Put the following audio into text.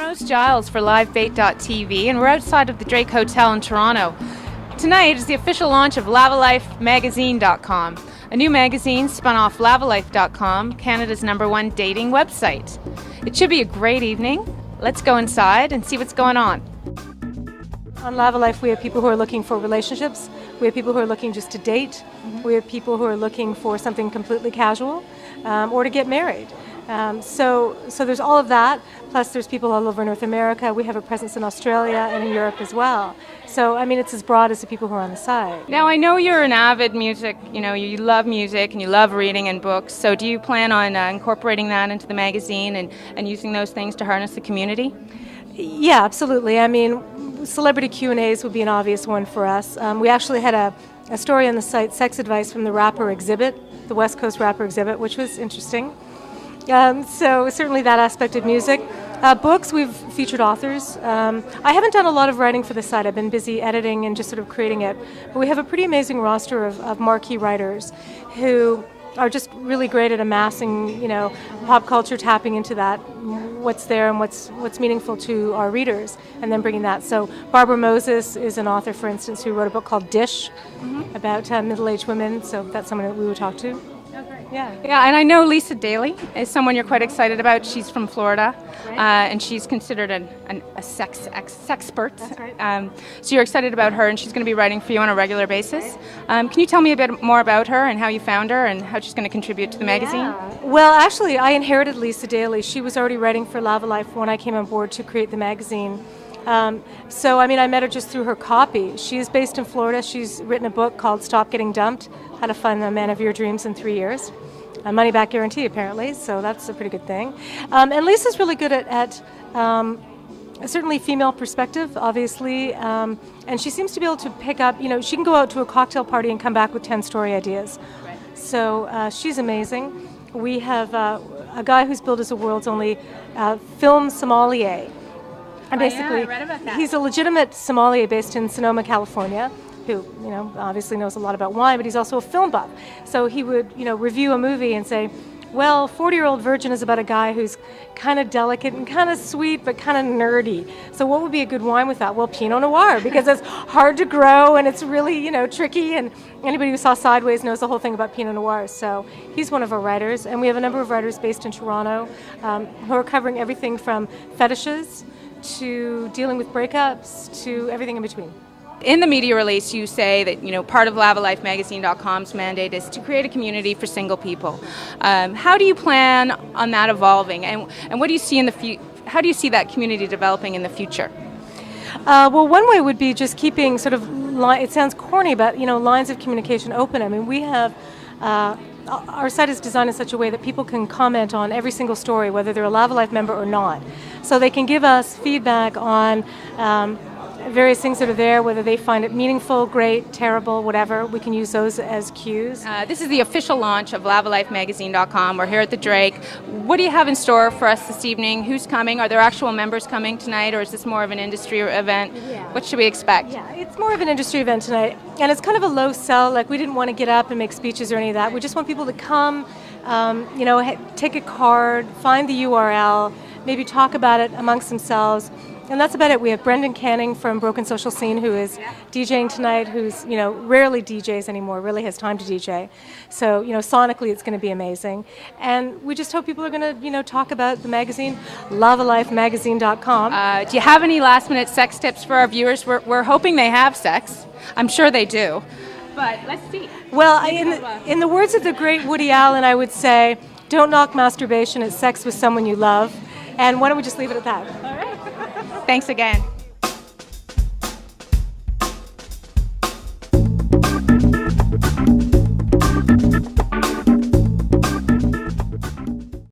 Rose Giles for LiveBait.tv, and we're outside of the Drake Hotel in Toronto. Tonight is the official launch of LavaLifeMagazine.com, a new magazine spun off LavaLife.com, Canada's #1 dating website. It should be a great evening. Let's go inside and see what's going on. On LavaLife, we have people who are looking for relationships. We have people who are looking just to date. We have people who are looking for something completely casual or to get married. So there's all of that. Plus, there's people all over North America. We have a presence in Australia and in Europe as well. So, I mean, it's as broad as the people who are on the site. Now, I know you're an avid music, you love music and you love reading and books. So do you plan on incorporating that into the magazine and using those things to harness the community? Yeah, absolutely. I mean, celebrity Q&As would be an obvious one for us. We actually had a story on the site, Sex Advice from the rapper Exhibit, the West Coast rapper Exhibit, which was interesting. So certainly that aspect of music. Books, we've featured authors. I haven't done a lot of writing for the site. I've been busy editing and just sort of creating it. But we have a pretty amazing roster of marquee writers who are just really great at amassing, pop culture, tapping into that, what's there and what's meaningful to our readers, and then bringing that. So Barbara Moses is an author, for instance, who wrote a book called Dish about middle-aged women. So that's someone that we would talk to. Yeah, and I know Lisa Daly is someone you're quite excited about. She's from Florida, and she's considered a sex expert. That's right. So you're excited about her, and she's going to be writing for you on a regular basis. Can you tell me a bit more about her and how you found her and how she's going to contribute to the magazine? Well, actually, I inherited Lisa Daly. She was already writing for LavaLife when I came on board to create the magazine. So, I mean, I met her just through her copy. She's based in Florida. She's written a book called Stop Getting Dumped, How to Find the Man of Your Dreams in 3 years. A money-back guarantee, apparently, so that's a pretty good thing. And Lisa's really good at certainly female perspective, obviously, and she seems to be able to pick up, she can go out to a cocktail party and come back with 10 story ideas. So she's amazing. We have a guy who's billed as the world's only film sommelier. And basically, I read about that. He's a legitimate sommelier based in Sonoma, California, who, obviously knows a lot about wine, but he's also a film buff. So he would, review a movie and say, well, 40-Year-Old Virgin is about a guy who's kind of delicate and kind of sweet, but kind of nerdy. So what would be a good wine with that? Well, Pinot Noir, because it's hard to grow and it's really, tricky. And anybody who saw Sideways knows the whole thing about Pinot Noir. So he's one of our writers. And we have a number of writers based in Toronto who are covering everything from fetishes to dealing with breakups to everything in between. In the media release, you say that part of LavaLifeMagazine.com's mandate is to create a community for single people. How do you plan on that evolving, and what do you see in the how do you see that community developing in the future? Well, one way would be just keeping sort of it sounds corny, but lines of communication open. I mean, we have. Our site is designed in such a way that people can comment on every single story, whether they're a LavaLife member or not. So they can give us feedback on various things that are there, whether they find it meaningful, great, terrible, whatever. We can use those as cues. This is the official launch of LavaLifeMagazine.com. We're here at the Drake. What do you have in store for us this evening? Who's coming? Are there actual members coming tonight, or is this more of an industry event? Yeah. What should we expect? Yeah, it's more of an industry event tonight, and it's kind of a low sell. Like, we didn't want to get up and make speeches or any of that. We just want people to come, take a card, find the URL, maybe talk about it amongst themselves. And that's about it. We have Brendan Canning from Broken Social Scene, who is DJing tonight, who's, rarely DJs anymore, really has time to DJ. So, sonically it's going to be amazing. And we just hope people are going to, talk about the magazine, LavaLifeMagazine.com. Do you have any last-minute sex tips for our viewers? We're hoping they have sex. I'm sure they do. But let's see. Well, in the words of the great Woody Allen, I would say, don't knock masturbation, it's sex with someone you love. And why don't we just leave it at that? All right. Thanks again.